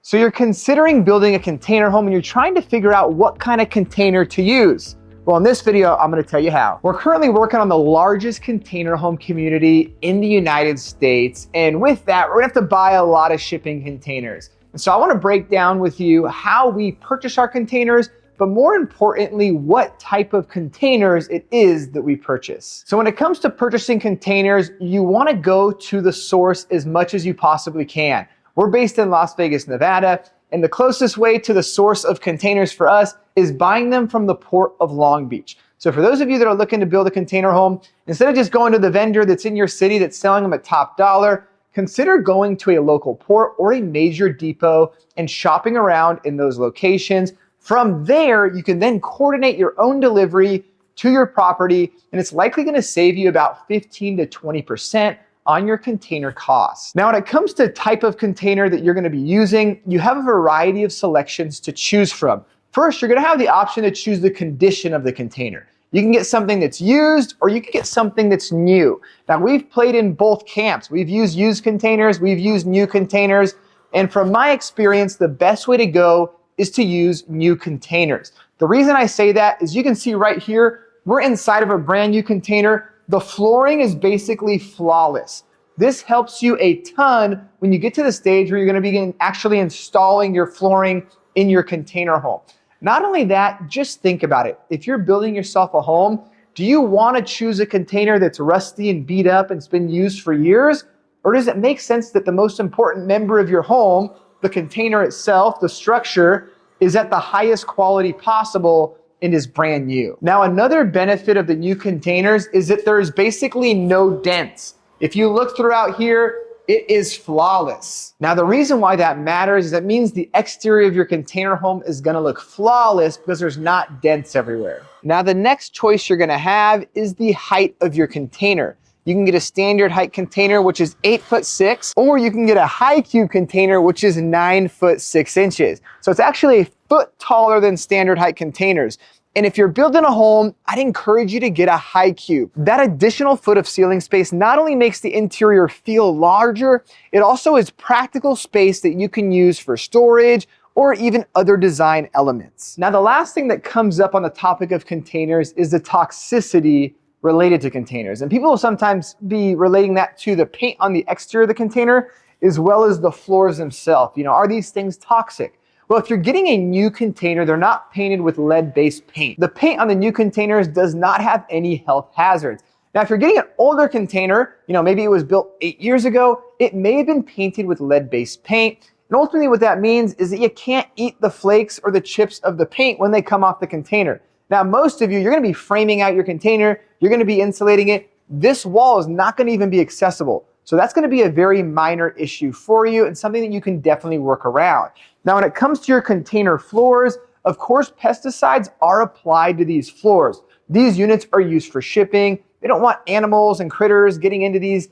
So you're considering building a container home and you're trying to figure out what kind of container to use. Well, in this video, I'm gonna tell you how. We're currently working on the largest container home community in the United States. And with that, we're gonna have to buy a lot of shipping containers. And so I wanna break down with you how we purchase our containers, but more importantly, what type of containers it is that we purchase. So when it comes to purchasing containers, you wanna go to the source as much as you possibly can. We're based in Las Vegas, Nevada, and the closest way to the source of containers for us is buying them from the Port of Long Beach. So for those of you that are looking to build a container home, instead of just going to the vendor that's in your city that's selling them at top dollar, consider going to a local port or a major depot and shopping around in those locations. From there, you can then coordinate your own delivery to your property, and it's likely gonna save you about 15 to 20% on your container costs. Now, when it comes to type of container that you're gonna be using, you have a variety of selections to choose from. First, you're gonna have the option to choose the condition of the container. You can get something that's used or you can get something that's new. Now, we've played in both camps. We've used containers, we've used new containers, and from my experience, the best way to go is to use new containers. The reason I say that is you can see right here, we're inside of a brand new container. The flooring is basically flawless. This helps you a ton when you get to the stage where you're gonna begin actually installing your flooring in your container home. Not only that, just think about it. If you're building yourself a home, do you wanna choose a container that's rusty and beat up and it's been used for years? Or does it make sense that the most important member of your home, the container itself, the structure, is at the highest quality possible and is brand new? Now, another benefit of the new containers is that there's basically no dents. If you look throughout here, it is flawless. Now, the reason why that matters is that means the exterior of your container home is gonna look flawless because there's not dents everywhere. Now, the next choice you're gonna have is the height of your container. You can get a standard height container, which is 8'6", or you can get a high cube container, which is 9'6". So it's actually a foot taller than standard height containers. And if you're building a home, I'd encourage you to get a high cube. That additional foot of ceiling space not only makes the interior feel larger, it also is practical space that you can use for storage or even other design elements. Now, the last thing that comes up on the topic of containers is the toxicity related to containers. And people will sometimes be relating that to the paint on the exterior of the container as well as the floors themselves. You know, are these things toxic? Well, if you're getting a new container, they're not painted with lead-based paint. The paint on the new containers does not have any health hazards. Now, if you're getting an older container, you know, maybe it was built 8 years ago, it may have been painted with lead-based paint. And ultimately what that means is that you can't eat the flakes or the chips of the paint when they come off the container. Now, most of you, you're gonna be framing out your container, you're gonna be insulating it. This wall is not gonna even be accessible. So that's gonna be a very minor issue for you and something that you can definitely work around. Now, when it comes to your container floors, of course, pesticides are applied to these floors. These units are used for shipping. They don't want animals and critters getting into these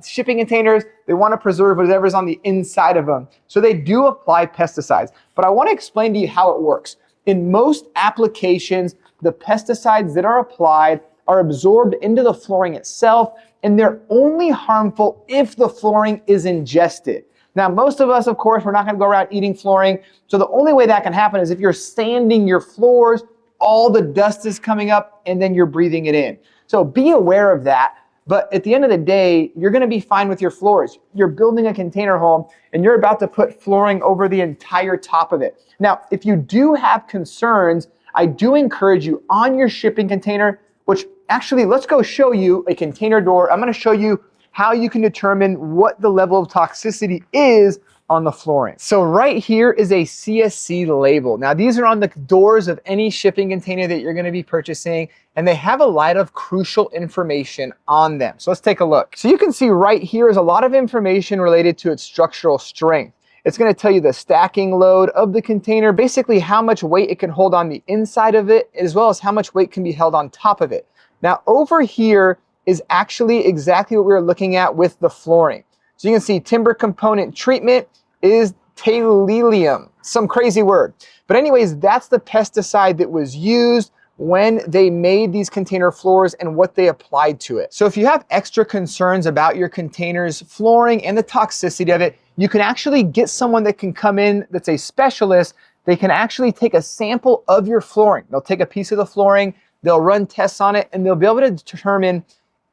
shipping containers. They wanna preserve whatever's on the inside of them. So they do apply pesticides. But I wanna explain to you how it works. In most applications, the pesticides that are applied are absorbed into the flooring itself, and they're only harmful if the flooring is ingested. Now, most of us, of course, we're not gonna go around eating flooring, so the only way that can happen is if you're sanding your floors, all the dust is coming up, and then you're breathing it in. So be aware of that. But at the end of the day, you're gonna be fine with your floors. You're building a container home and you're about to put flooring over the entire top of it. Now, if you do have concerns, I do encourage you on your shipping container, which actually, let's go show you a container door. I'm gonna show you how you can determine what the level of toxicity is on the flooring. So right here is a CSC label. Now, these are on the doors of any shipping container that you're gonna be purchasing, and they have a lot of crucial information on them. So let's take a look. So you can see right here is a lot of information related to its structural strength. It's gonna tell you the stacking load of the container, basically how much weight it can hold on the inside of it, as well as how much weight can be held on top of it. Now, over here is actually exactly what we were looking at with the flooring. So you can see timber component treatment is tellurium, some crazy word. But anyways, that's the pesticide that was used when they made these container floors and what they applied to it. So if you have extra concerns about your container's flooring and the toxicity of it, you can actually get someone that can come in that's a specialist. They can actually take a sample of your flooring. They'll take a piece of the flooring, they'll run tests on it, and they'll be able to determine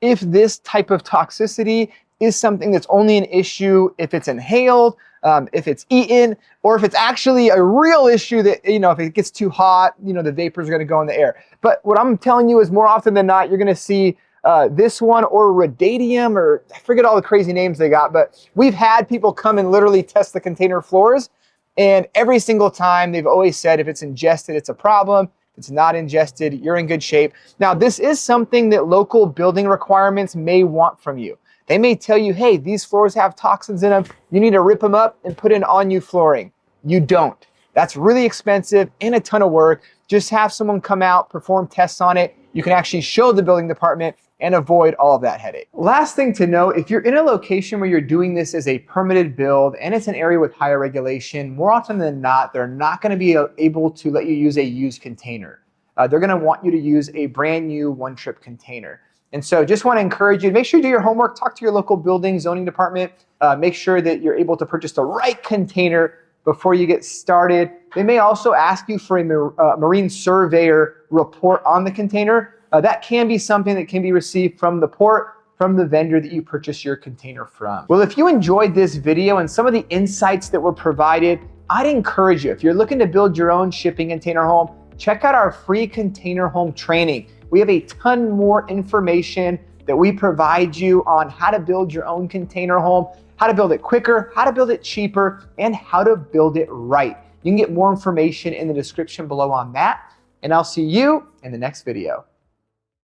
if this type of toxicity is something that's only an issue if it's inhaled, if it's eaten, or if it's actually a real issue that, if it gets too hot, the vapors are gonna go in the air. But what I'm telling you is more often than not, you're gonna see this one or radidium, or I forget all the crazy names they got, but we've had people come and literally test the container floors, and every single time they've always said if it's ingested, it's a problem. If it's not ingested, you're in good shape. Now, this is something that local building requirements may want from you. They may tell you, hey, these floors have toxins in them. You need to rip them up and put in on-you flooring. You don't. That's really expensive and a ton of work. Just have someone come out, perform tests on it. You can actually show the building department and avoid all of that headache. Last thing to know, if you're in a location where you're doing this as a permitted build and it's an area with higher regulation, more often than not, they're not gonna be able to let you use a used container. They're gonna want you to use a brand new one-trip container. And so just wanna encourage you to make sure you do your homework, talk to your local building zoning department, make sure that you're able to purchase the right container before you get started. They may also ask you for a marine surveyor report on the container. That can be something that can be received from the port, from the vendor that you purchase your container from. Well, if you enjoyed this video and some of the insights that were provided, I'd encourage you, if you're looking to build your own shipping container home, check out our free container home training. We have a ton more information that we provide you on how to build your own container home, how to build it quicker, how to build it cheaper, and how to build it right. You can get more information in the description below on that, and I'll see you in the next video.